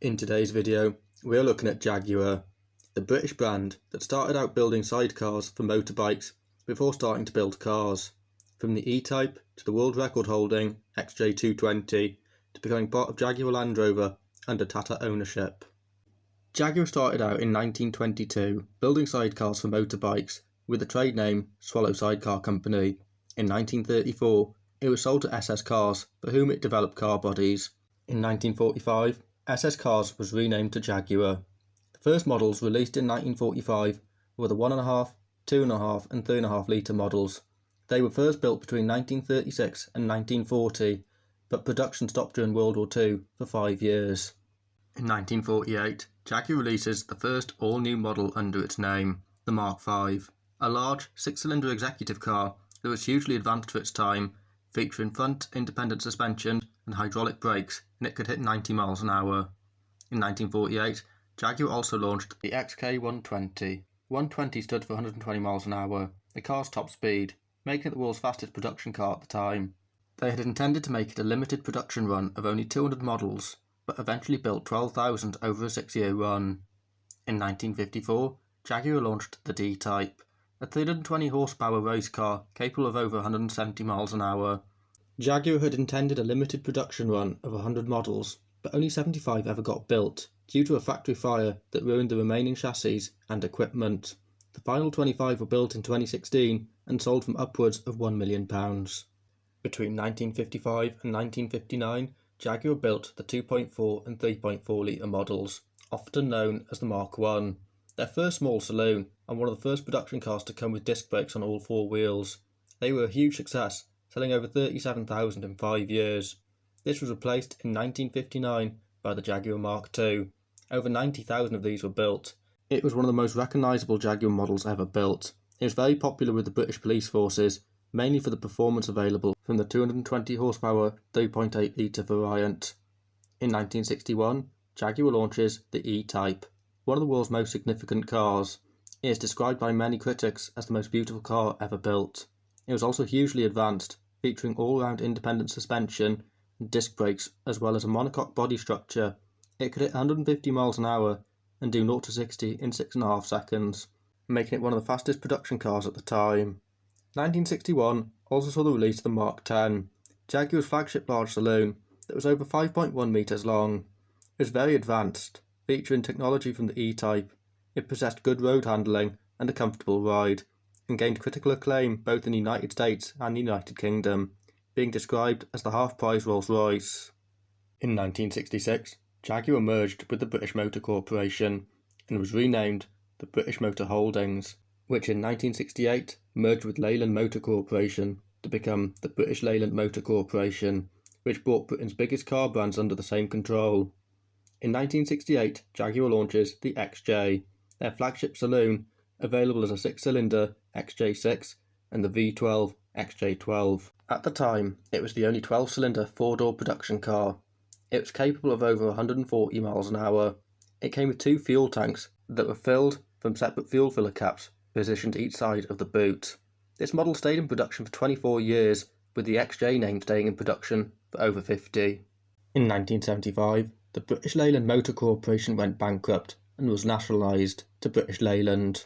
In today's video, we are looking at Jaguar, the British brand that started out building sidecars for motorbikes before starting to build cars, from the E-Type to the world record holding XJ220 to becoming part of Jaguar Land Rover under Tata ownership. Jaguar started out in 1922 building sidecars for motorbikes with the trade name Swallow Sidecar Company. In 1934, it was sold to SS Cars, for whom it developed car bodies. In 1945, SS Cars was renamed to Jaguar. The first models released in 1945 were the 1.5, 2.5 and 3.5 litre models. They were first built between 1936 and 1940, but production stopped during World War II for 5 years. In 1948, Jaguar releases the first all-new model under its name, the Mark V, a large 6-cylinder executive car that was hugely advanced for its time, featuring front independent suspension and hydraulic brakes, and it could hit 90 miles an hour. In 1948, Jaguar also launched the XK120. 120 stood for 120 miles an hour, the car's top speed, making it the world's fastest production car at the time. They had intended to make it a limited production run of only 200 models, but eventually built 12,000 over a 6-year run. In 1954, Jaguar launched the D-Type, a 320 horsepower race car capable of over 170 miles an hour. Jaguar had intended a limited production run of 100 models, but only 75 ever got built, due to a factory fire that ruined the remaining chassis and equipment. The final 25 were built in 2016 and sold from upwards of £1 million. Between 1955 and 1959, Jaguar built the 2.4 and 3.4 litre models, often known as the Mark I, their first small saloon and one of the first production cars to come with disc brakes on all 4 wheels. They were a huge success, selling over 37,000 in 5 years. This was replaced in 1959 by the Jaguar Mark II. Over 90,000 of these were built. It was one of the most recognisable Jaguar models ever built. It was very popular with the British police forces, mainly for the performance available from the 220 horsepower 3.8 litre variant. In 1961, Jaguar launches the E-Type, one of the world's most significant cars. It is described by many critics as the most beautiful car ever built. It was also hugely advanced, featuring all-round independent suspension and disc brakes as well as a monocoque body structure. It could hit 150 miles an hour and do 0 to 60 in 6.5 seconds, making it one of the fastest production cars at the time. 1961 also saw the release of the Mark X, Jaguar's flagship large saloon that was over 5.1 metres long. It was very advanced, featuring technology from the E-Type. It possessed good road handling and a comfortable ride, and gained critical acclaim both in the United States and the United Kingdom, being described as the half-price Rolls-Royce. In 1966, Jaguar merged with the British Motor Corporation and was renamed the British Motor Holdings, which in 1968 merged with Leyland Motor Corporation to become the British Leyland Motor Corporation, which brought Britain's biggest car brands under the same control. In 1968, Jaguar launches the XJ, their flagship saloon, available as a 6-cylinder XJ6 and the V12 XJ12. At the time, it was the only 12-cylinder 4-door production car. It was capable of over 140 miles an hour. It came with 2 fuel tanks that were filled from separate fuel filler caps positioned each side of the boot. This model stayed in production for 24 years, with the XJ name staying in production for over 50. In 1975, the British Leyland Motor Corporation went bankrupt and was nationalised to British Leyland.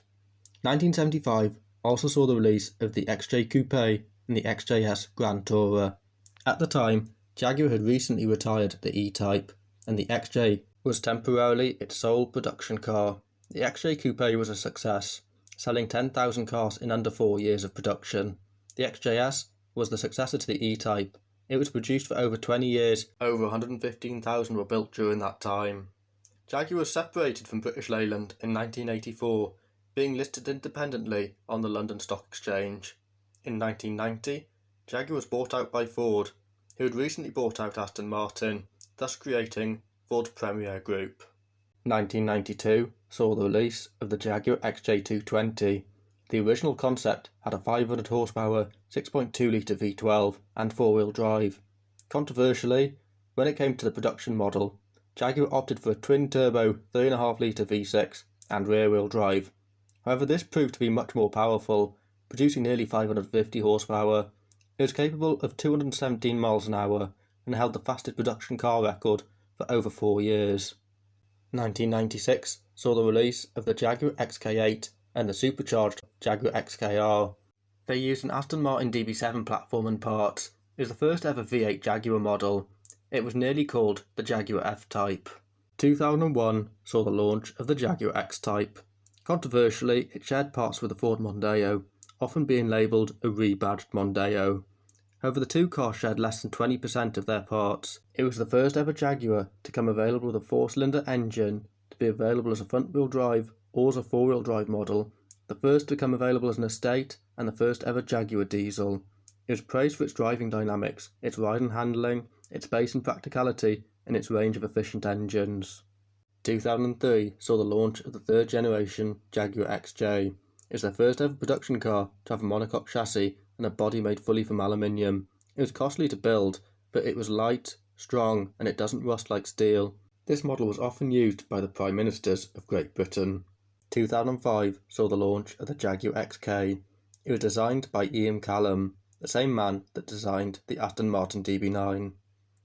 1975 also saw the release of the XJ Coupe and the XJS Grand Tourer. At the time, Jaguar had recently retired the E-Type, and the XJ was temporarily its sole production car. The XJ Coupe was a success, selling 10,000 cars in under 4 years of production. The XJS was the successor to the E-Type. It was produced for over 20 years. Over 115,000 were built during that time. Jaguar was separated from British Leyland in 1984, being listed independently on the London Stock Exchange. In 1990, Jaguar was bought out by Ford, who had recently bought out Aston Martin, thus creating Ford Premier Group. 1992 saw the release of the Jaguar XJ220. The original concept had a 500 horsepower 6.2 litre V12 and 4-wheel drive. Controversially, when it came to the production model, Jaguar opted for a twin-turbo 3.5 litre V6 and rear-wheel drive. However, this proved to be much more powerful, producing nearly 550 horsepower. It was capable of 217 miles an hour and held the fastest production car record for over 4 years. 1996 saw the release of the Jaguar XK8 and the supercharged Jaguar XKR. They used an Aston Martin DB7 platform and parts. It was the first ever V8 Jaguar model. It was nearly called the Jaguar F-Type. 2001 saw the launch of the Jaguar X-Type. Controversially, it shared parts with the Ford Mondeo, often being labelled a rebadged Mondeo. However, the two cars shared less than 20% of their parts. It was the first ever Jaguar to come available with a 4-cylinder engine, to be available as a front-wheel drive or as a 4-wheel drive model, the first to come available as an estate, and the first ever Jaguar diesel. It was praised for its driving dynamics, its ride and handling, its pace and practicality, and its range of efficient engines. 2003 saw the launch of the third generation Jaguar XJ. It was their first ever production car to have a monocoque chassis and a body made fully from aluminium. It was costly to build, but it was light, strong, and it doesn't rust like steel. This model was often used by the Prime Ministers of Great Britain. 2005 saw the launch of the Jaguar XK. It was designed by Ian Callum, the same man that designed the Aston Martin DB9.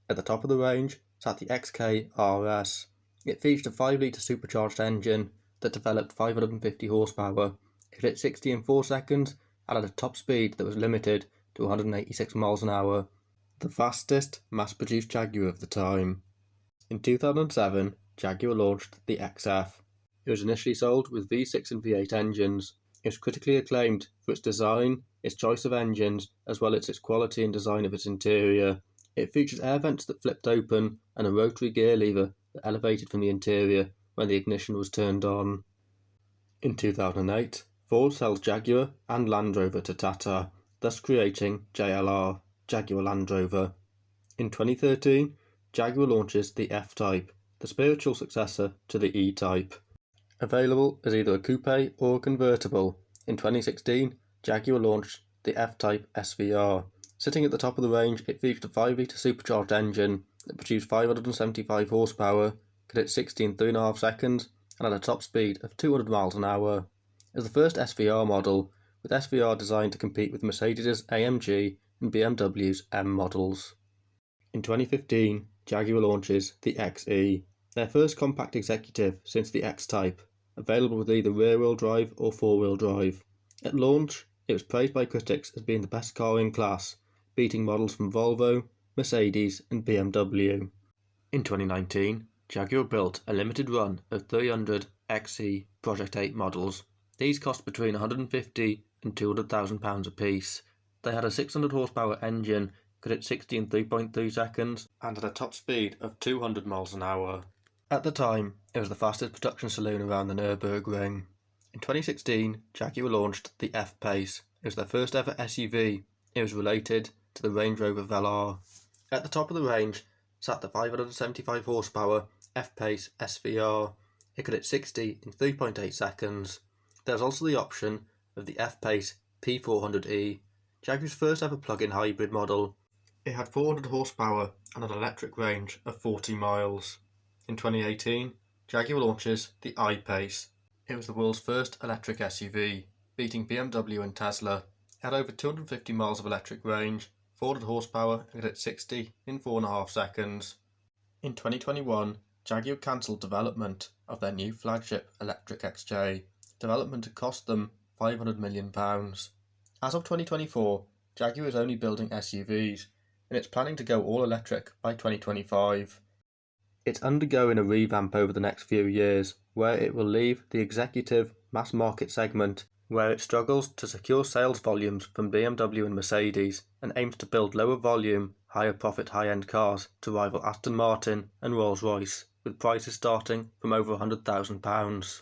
At the top of the range sat the XK RS. It featured a 5-litre supercharged engine that developed 550 horsepower. It hit 60 in 4 seconds and at a top speed that was limited to 186 miles an hour, the fastest mass-produced Jaguar of the time. In 2007, Jaguar launched the XF. It was initially sold with V6 and V8 engines. It was critically acclaimed for its design, its choice of engines, as well as its quality and design of its interior. It featured air vents that flipped open and a rotary gear lever that elevated from the interior when the ignition was turned on. In 2008, Ford sells Jaguar and Land Rover to Tata, thus creating JLR, Jaguar Land Rover. In 2013, Jaguar launches the F-Type, the spiritual successor to the E-Type. Available as either a coupe or a convertible, in 2016, Jaguar launched the F-Type SVR. Sitting at the top of the range, it featured a 5-litre supercharged engine that produced 575 horsepower, could hit 60 in 3.5 seconds, and had a top speed of 200 miles an hour. It was the first SVR model, with SVR designed to compete with Mercedes' AMG and BMW's M models. In 2015, Jaguar launches the XE, their first compact executive since the X-Type, available with either rear-wheel drive or 4-wheel drive. At launch, it was praised by critics as being the best car in class, beating models from Volvo, Mercedes and BMW. In 2019, Jaguar built a limited run of 300 XE Project 8 models. These cost between £150,000 and £200,000 apiece. They had a 600 horsepower engine, could hit 60 in 3.3 seconds, and had a top speed of 200 miles an hour. At the time, it was the fastest production saloon around the Nürburgring. In 2016, Jaguar launched the F-Pace. It was their first ever SUV. It was related to the Range Rover Velar. At the top of the range sat the 575 horsepower F-Pace SVR. It could hit 60 in 3.8 seconds. There was also the option of the F-Pace P400e, Jaguar's first ever plug-in hybrid model. It had 400 horsepower and an electric range of 40 miles. In 2018, Jaguar launches the I-Pace. It was the world's first electric SUV, beating BMW and Tesla. It had over 250 miles of electric range, 400 horsepower and could hit 60 in 4.5 seconds. In 2021, Jaguar cancelled development of their new flagship electric XJ. Development had cost them £500 million. As of 2024, Jaguar is only building SUVs, and it's planning to go all electric by 2025. It's undergoing a revamp over the next few years, where it will leave the executive mass market segment, where it struggles to secure sales volumes from BMW and Mercedes, and aims to build lower volume, higher profit high-end cars to rival Aston Martin and Rolls-Royce, with prices starting from over £100,000.